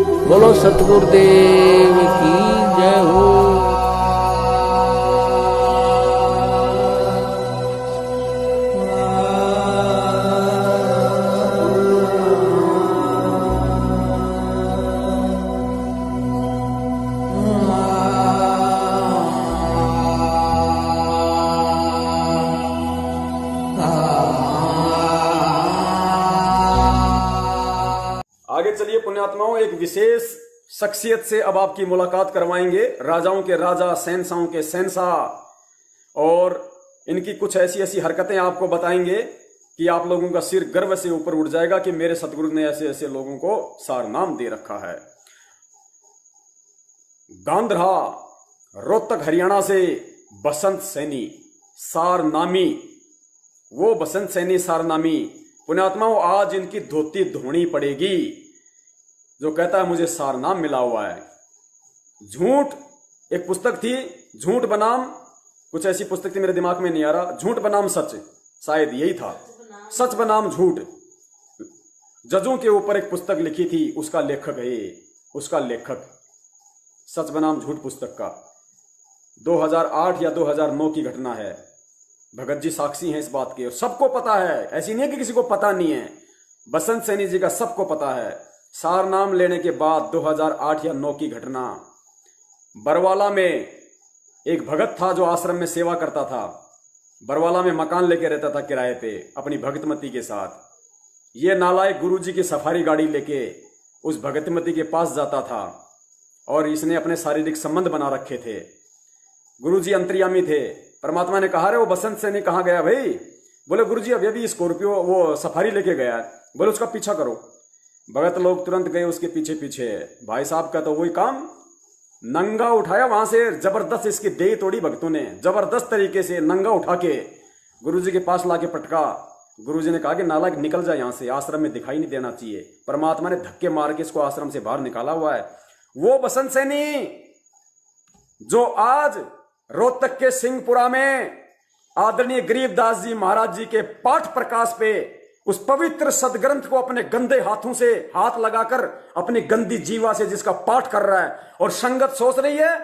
बोलो सतगुरुदेव की जय हो। आगे चलिए पुण्यात्माओं, एक विशेष शख्सियत से अब आपकी मुलाकात करवाएंगे। राजाओं के राजा, शहंशाहों के शहंशाह, और इनकी कुछ ऐसी ऐसी हरकतें आपको बताएंगे कि आप लोगों का सिर गर्व से ऊपर उठ जाएगा कि मेरे सतगुरु ने ऐसे ऐसे लोगों को सार नाम दे रखा है। गांधरा, रोहतक, हरियाणा से बसंत सैनी सारनामी, वो बसंत सैनी सारनामी पुण्यात्माओं, आज इनकी धोती धोनी पड़ेगी। जो कहता है मुझे सारनाम मिला हुआ है। झूठ, एक पुस्तक थी झूठ बनाम, कुछ ऐसी पुस्तक थी, मेरे दिमाग में नहीं आ रहा, झूठ बनाम सच, शायद यही था, सच बनाम झूठ। जजों के ऊपर एक पुस्तक लिखी थी, उसका लेखक है ये, उसका लेखक, सच बनाम झूठ पुस्तक का 2008 या 2009 की घटना है। भगत जी साक्षी हैं इस बात के, सबको पता है, ऐसी नहीं है कि किसी को पता नहीं है। बसंत सैनी जी का सबको पता है। सार नाम लेने के बाद 2008 या 9 की घटना, बरवाला में एक भगत था जो आश्रम में सेवा करता था। बरवाला में मकान लेके रहता था किराए पे अपनी भगतमती के साथ। ये नालायक गुरुजी की सफारी गाड़ी लेके उस भगतमती के पास जाता था और इसने अपने शारीरिक संबंध बना रखे थे। गुरुजी अंतर्यामी थे। परमात्मा ने कहा, रे वो बसंत सैनी कहाँ गया भाई? बोले गुरुजी अभी अभी स्कॉर्पियो वो सफारी लेके गया है। बोले उसका पीछा करो। भगत लोग तुरंत गए उसके पीछे पीछे। भाई साहब का तो वही काम, नंगा उठाया वहां से, जबरदस्त इसकी देह तोड़ी भक्तों ने, जबरदस्त तरीके से नंगा उठा के गुरुजी के पास लाके पटका। गुरुजी ने कहा कि नालायक निकल जाए यहां से, आश्रम में दिखाई नहीं देना चाहिए। परमात्मा ने धक्के मार के इसको आश्रम से बाहर निकाला हुआ है। वो बसंत सैनी जो आज रोहतक के सिंहपुरा में आदरणीय गरीबदास जी महाराज जी के पाठ प्रकाश पे उस पवित्र सदग्रंथ को अपने गंदे हाथों से हाथ लगाकर अपनी गंदी जीवा से जिसका पाठ कर रहा है, और संगत सोच रही है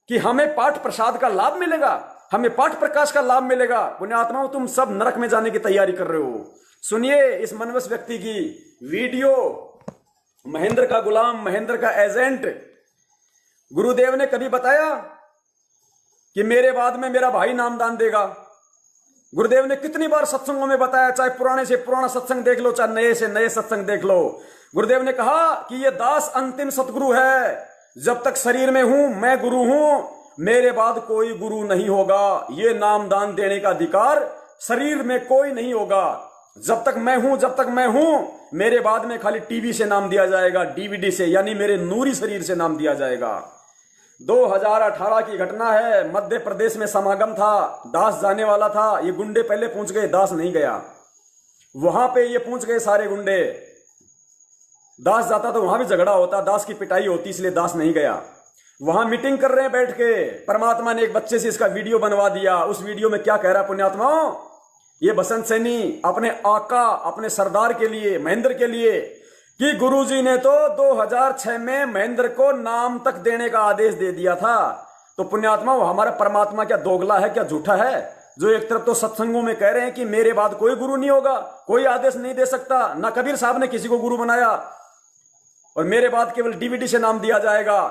कि हमें पाठ प्रसाद का लाभ मिलेगा, हमें पाठ प्रकाश का लाभ मिलेगा। पुण्यात्माओं, तुम सब नरक में जाने की तैयारी कर रहे हो। सुनिए इस मनवस व्यक्ति की वीडियो। महेंद्र का गुलाम, महेंद्र का एजेंट। गुरुदेव ने कभी बताया कि मेरे बाद में मेरा भाई नामदान देगा? गुरुदेव ने कितनी बार सत्संगों में बताया, चाहे पुराने से पुराना सत्संग देख लो, चाहे नए से नए सत्संग देख लो। गुरुदेव ने कहा कि ये दास अंतिम सतगुरु है। जब तक शरीर में हूं मैं गुरु हूं, मेरे बाद कोई गुरु नहीं होगा। ये नामदान देने का अधिकार शरीर में कोई नहीं होगा। जब तक मैं हूं, जब तक मैं हूं, मेरे बाद में खाली टीवी से नाम दिया जाएगा, डीवीडी से, यानी मेरे नूरी शरीर से नाम दिया जाएगा। 2018 की घटना है। मध्य प्रदेश में समागम था, दास जाने वाला था। ये गुंडे पहले पहुंच गए, दास नहीं गया। वहां पे ये पहुंच गए सारे गुंडे। दास जाता तो वहां भी झगड़ा होता, दास की पिटाई होती, इसलिए दास नहीं गया। वहां मीटिंग कर रहे हैं बैठ के। परमात्मा ने एक बच्चे से इसका वीडियो बनवा दिया। उस वीडियो में क्या कह रहा है पुण्यात्माओं? ये बसंत सैनी अपने आका, अपने सरदार के लिए, महेंद्र के लिए, कि गुरुजी ने तो 2006 में महेंद्र को नाम तक देने का आदेश दे दिया था। तो पुण्यात्मा, हमारा परमात्मा क्या दोगला है, क्या झूठा है? जो एक तरफ तो सत्संगों में कह रहे हैं कि मेरे बाद कोई गुरु नहीं होगा, कोई आदेश नहीं दे सकता, ना कबीर साहब ने किसी को गुरु बनाया, और मेरे बाद केवल डीवीडी से नाम दिया जाएगा।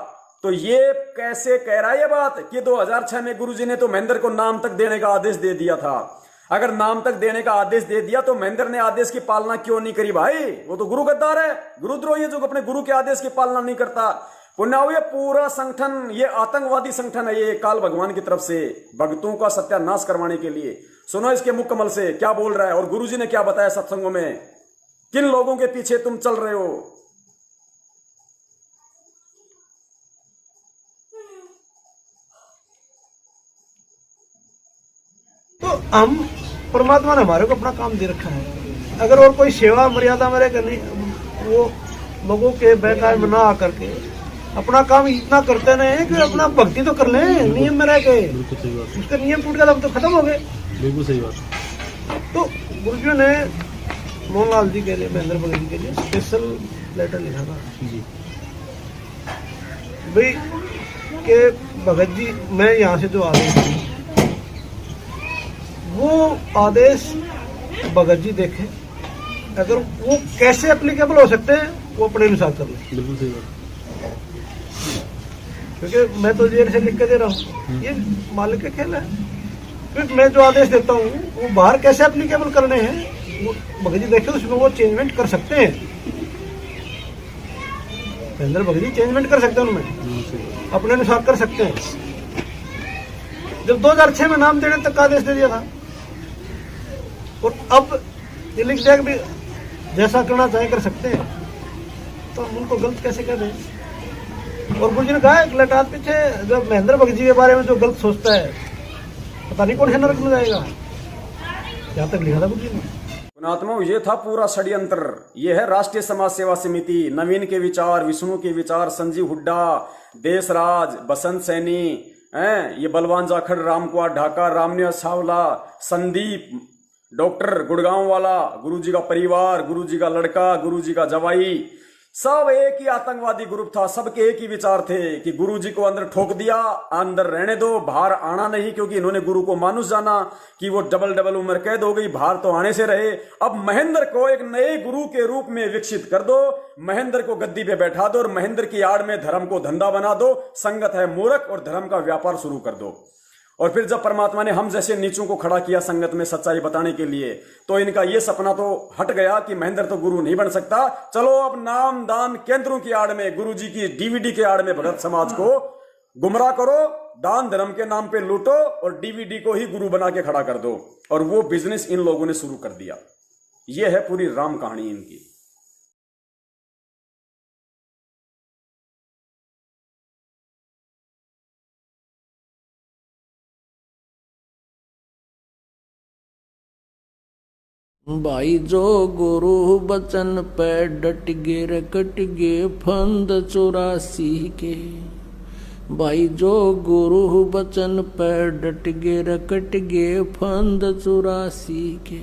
तो ये कैसे कह रहा है ये बात कि 2006 में गुरुजी ने तो महेंद्र को नाम तक देने का आदेश दे दिया था? अगर नाम तक देने का आदेश दे दिया तो महेंद्र ने आदेश की पालना क्यों नहीं करी भाई? वो तो गुरु गद्दार है, गुरुद्रोही है जो अपने गुरु के आदेश की पालना नहीं करता। पुण्याओ, ये पूरा संगठन, ये आतंकवादी संगठन है, ये काल भगवान की तरफ से भक्तों का सत्यानाश करवाने के लिए। सुनो इसके मुख कमल से क्या बोल रहा है, और गुरुजी ने क्या बताया सत्संगों में, किन लोगों के पीछे तुम चल रहे हो। तो हम, परमात्मा ने हमारे को अपना काम दे रखा है। अगर और कोई सेवा मर्यादा में करनी, वो लोगों के बहकावे में ना आकर के अपना काम इतना करते नहीं कि अपना भक्ति तो कर लें नियम में रह के। उसका नियम टूट गया तो खत्म हो गए। बिल्कुल सही बात। तो गुरुजी ने मोहनलाल जी के लिए, महेंद्र भगत जी के लिए स्पेशल लेटर लिखा था। भाई के भगत जी मैं यहाँ से जो आदेश दूं, वो आदेश भगत जी देखें, अगर वो कैसे एप्लीकेबल हो सकते हैं वो अपने अनुसार कर लें। बिल्कुल सही बात। क्योंकि मैं तो जेल से लिख के दे रहा हूँ, ये मालिक का खेल है। फिर मैं जो आदेश देता हूँ वो बाहर कैसे एप्लीकेबल करने हैं वो भगत जी देखे, उसमें वो चेंजमेंट कर सकते हैं। अंदर भगत जी चेंजमेंट कर सकते हैं, उनमें अपने अनुसार कर सकते हैं। जब 2006 में नाम देने तक का आदेश दे दिया था, और अब ये लिख दिया कि भी जैसा करना चाहे कर सकते हैं, तो हम उनको गलत कैसे कर रहे हैं। और गुरु जी ने कहा एक लटात पीछे जब महेंद्र भगत जी के बारे में जो गलत सोचता है, पता नहीं कौन से नरक में जाएगा। यहाँ तक लिखा था गुरु जी ने। पुणात्माओं, ये था पूरा षड्यंत्र। ये है राष्ट्रीय समाज सेवा समिति, नवीन के विचार, विष्णु के विचार, संजीव हुड्डा, देशराज, बसंत सैनी, ये बलवान जाखड़, रामकुमार ढाका, रामनिया सावला, संदीप, डॉक्टर गुड़गांव वाला, गुरुजी का परिवार, गुरुजी का लड़का, गुरुजी का जवाई, सब एक ही आतंकवादी ग्रुप था। सबके एक ही विचार थे कि गुरुजी को अंदर ठोक दिया, अंदर रहने दो, बाहर आना नहीं, क्योंकि इन्होंने गुरु को मानुस जाना कि वो डबल उम्र कैद हो गई, बाहर तो आने से रहे। अब महेंद्र को एक नए गुरु के रूप में विकसित कर दो, महेंद्र को गद्दी पे बैठा दो और महेंद्र की आड़ में धर्म को धंधा बना दो। संगत है मूर्ख और धर्म का व्यापार शुरू कर दो। और फिर जब परमात्मा ने हम जैसे नीचों को खड़ा किया संगत में सच्चाई बताने के लिए, तो इनका ये सपना तो हट गया कि महेंद्र तो गुरु नहीं बन सकता। चलो अब नाम दान केंद्रों की आड़ में, गुरु जी की डीवीडी के आड़ में भगत समाज को गुमराह करो, दान धर्म के नाम पे लूटो और डीवीडी को ही गुरु बना के खड़ा कर दो। और वो बिजनेस इन लोगों ने शुरू कर दिया। ये है पूरी राम कहानी इनकी। भाई जो गुरु बचन पे डट गे रे कट गे फंद 84 के। भाई जो गुरु बचन पे डट गे रे कट गे फंद 84 के।